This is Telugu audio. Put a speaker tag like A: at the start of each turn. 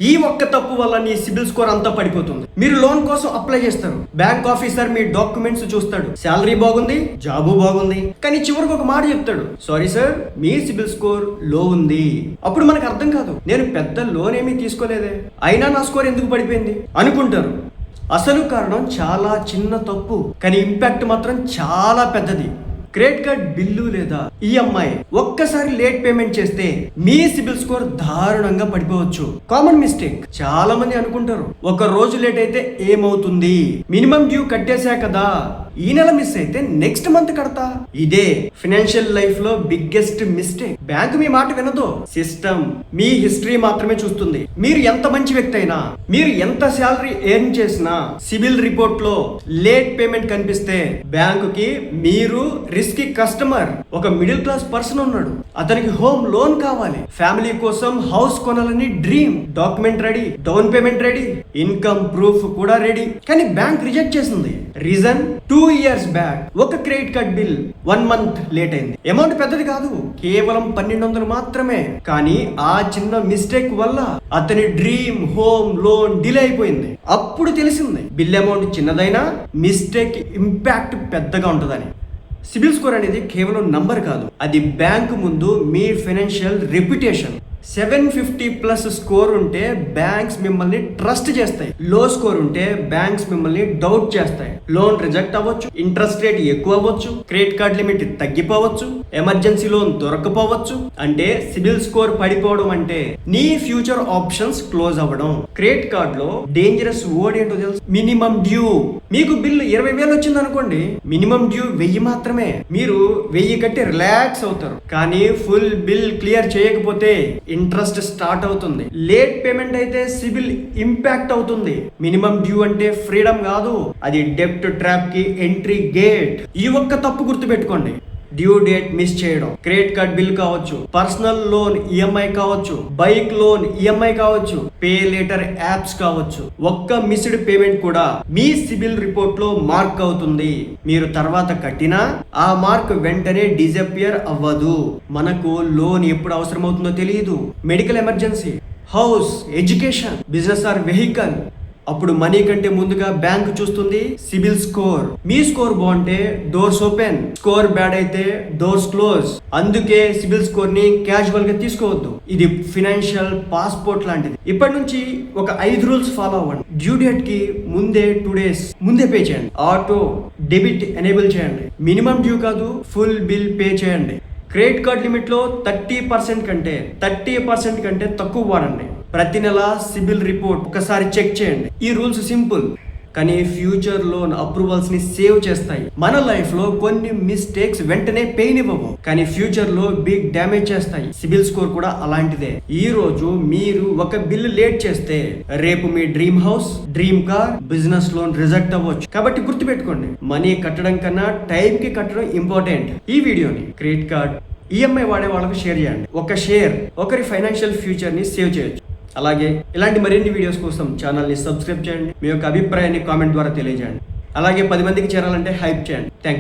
A: ఈ ఒక్క తప్పు వల్ల నీ సిబిల్ స్కోర్ అంతా పడిపోతుంది. మీరు లోన్ కోసం అప్లై చేస్తారు, బ్యాంక్ ఆఫీసర్ మీ డాక్యుమెంట్స్ చూస్తాడు, శాలరీ బాగుంది, జాబు బాగుంది, కానీ చివరికి ఒక మాట చెప్తాడు, సారీ సార్ మీ సిబిల్ స్కోర్ లో ఉంది. అప్పుడు మనకు అర్థం కాదు, నేను పెద్ద లోన్ ఏమీ తీసుకోలేదే, అయినా నా స్కోర్ ఎందుకు పడిపోయింది అనుకుంటారు. అసలు కారణం చాలా చిన్న తప్పు, కానీ ఇంపాక్ట్ మాత్రం చాలా పెద్దది. క్రెడిట్ కార్డ్ బిల్లు లేదా ఈఎంఐ ఒక్కసారి లేట్ పేమెంట్ చేస్తే మీ సిబిల్ స్కోర్ దారుణంగా పడిపోవచ్చు. కామన్ మిస్టేక్, చాలా మంది అనుకుంటారు ఒక రోజు లేట్ అయితే ఏమవుతుంది, మినిమం డ్యూ కట్టేశా కదా, ఈ నెల మిస్ అయితే నెక్స్ట్ మంత్ కడతా. ఇదే ఫైనాన్షియల్ లైఫ్ లో బిగ్గెస్ట్ మిస్టేక్. బ్యాంక్ మీ మాట వినదు, సిస్టమ్ మీ హిస్టరీ మాత్రమే చూస్తుంది. మీరు ఎంత మంచి వ్యక్తి అయినా, మీరు ఎంత శాలరీ ఎర్న్ చేసినా, సిబిల్ రిపోర్ట్ లో లేట్ పేమెంట్ కనిపిస్తే బ్యాంకుకి మీరు రిస్కీ కస్టమర్. ఒక మిడిల్ క్లాస్ పర్సన్ ఉన్నాడు, అతనికి హోమ్ లోన్ కావాలి, ఫ్యామిలీ కోసం హౌస్ కొనాలని dream, document ready, down payment ready, income proof కూడా రెడీ, కానీ బ్యాంక్ రిజెక్ట్ చేసింది. రీజన్ 2 years బ్యాక్ ఒక credit card bill 1 month late అయింది. అమౌంట్ పెద్దది కాదు, కేవలం 1200 మాత్రమే, కానీ ఆ చిన్న మిస్టేక్ వల్ల అతని డ్రీమ్ హోమ్ లోన్ డిలే అయిపోయింది. అప్పుడు తెలిసింది బిల్ అమౌంట్ చిన్నదైనా మిస్టేక్ ఇంపాక్ట్ పెద్దగా ఉంటుందని. సిబిల్ స్కోర్ అనేది కేవలం నంబర్ కాదు, అది బ్యాంకు ముందు మీ ఫైనాన్షియల్ రెప్యుటేషన్. 750+ స్కోర్ ఉంటే బ్యాంక్స్ మిమ్మల్ని ట్రస్ట్ చేస్తాయి, లో స్కోర్ ఉంటే బ్యాంక్స్ మిమ్మల్ని డౌట్ చేస్తాయి. లోన్ రిజెక్ట్ అవ్వచ్చు, ఇంట్రెస్ట్ రేట్ ఎక్కువ అవ్వచ్చు, క్రెడిట్ కార్డ్ లిమిట్ తగ్గిపోవచ్చు, ఎమర్జెన్సీ లోన్ దొరకపోవచ్చు. అంటే సిబిల్ స్కోర్ పడిపోవడం అంటే నీ ఫ్యూచర్ ఆప్షన్స్ క్లోజ్ అవ్వడం. క్రెడిట్ కార్డ్ లో డేంజరస్ వర్డ్ ఏంటో తెలుసు, మినిమం డ్యూ. మీకు బిల్ 20,000 వచ్చింది అనుకోండి, మినిమం డ్యూ 1000 మాత్రమే. మీరు 1000 కట్టి రిలాక్స్ అవుతారు, కానీ ఫుల్ బిల్ క్లియర్ చేయకపోతే ఇంట్రెస్ట్ స్టార్ట్ అవుతుంది. లేట్ పేమెంట్ అయితే సిబిల్ ఇంపాక్ట్ అవుతుంది. మినిమం డ్యూ అంటే ఫ్రీడమ్ కాదు, అది డెబ్ట్ ట్రాప్ కి ఎంట్రీ గేట్. ఈ ఒక్క తప్పు గుర్తుపెట్టుకోండి, డ్యూ డేట్ మిస్ చేయడం. క్రెడిట్ కార్డ్ బిల్ కావచ్చు, పర్సనల్ లోన్ ఈఎంఐ కావచ్చు, బైక్ లోన్ ఈఎంఐ కావచ్చు, పే లేటర్ యాప్స్ కావచ్చు. ఒక్క మిస్డ్ పేమెంట్ కూడా మీ సిబిల్ రిపోర్ట్ లో మార్క్ అవుతుంది. మీరు తర్వాత కట్టినా ఆ మార్క్ వెంటనే డిజపియర్ అవ్వదు. మనకు లోన్ ఎప్పుడు అవసరం అవుతుందో తెలియదు, medical emergency, house, education, business are vehicle. అప్పుడు మనీ కంటే ముందుగా బ్యాంక్ చూస్తుంది సిబిల్ స్కోర్. మీ స్కోర్ బాగుంటే డోర్స్ ఓపెన్, స్కోర్ బ్యాడ్ అయితే డోర్స్ క్లోజ్. అందుకే సిబిల్ స్కోర్ ని క్యాజువల్ గా తీసుకోవద్దు, ఇది ఫైనాన్షియల్ పాస్పోర్ట్ లాంటిది. ఇప్పటి నుంచి ఒక 5 రూల్స్ ఫాలో అవ్వండి. డ్యూ డేట్ కి ముందే 2 days ముందే పే చేయండి. ఆటో డెబిట్ ఎనేబుల్ చేయండి. మినిమం డ్యూ కాదు, ఫుల్ బిల్ పే చేయండి. క్రెడిట్ కార్డ్ లిమిట్ లో 30% కంటే తక్కువ వాడండి. ప్రతి నెల సిబిల్ రిపోర్ట్ ఒకసారి చెక్ చేయండి. ఈ రూల్స్ సింపుల్, కానీ ఫ్యూచర్ లోన్ అప్రూవల్స్ ని సేవ్ చేస్తాయి. మన లైఫ్ లో కొన్ని మిస్టేక్స్ వెంటనే పెయిన్ ఇవ్వవు, కానీ ఫ్యూచర్ లో బిగ్ డ్యామేజ్ చేస్తాయి. సిబిల్ స్కోర్ కూడా అలాంటిదే. ఈ రోజు మీరు ఒక బిల్ లేట్ చేస్తే రేపు మీ dream house, dream car, business loan reject అవ్వచ్చు. కాబట్టి గుర్తుపెట్టుకోండి, మనీ కట్టడం కన్నా టైం కి కట్టడం ఇంపార్టెంట్. ఈ వీడియోని క్రెడిట్ కార్డ్ ఈఎంఐ వాడే వాళ్ళకు షేర్ చేయండి. ఒక షేర్ ఒకరి ఫైనాన్షియల్ ఫ్యూచర్ ని సేవ్ చేయొచ్చు. అలాగే ఇలాంటి మరిన్ని వీడియోస్ కోసం ఛానల్ని సబ్స్క్రైబ్ చేయండి. మీ యొక్క అభిప్రాయాన్ని కామెంట్ ద్వారా తెలియజేయండి. అలాగే 10 మందికి చేరాలంటే హైప్ చేయండి. Thank you.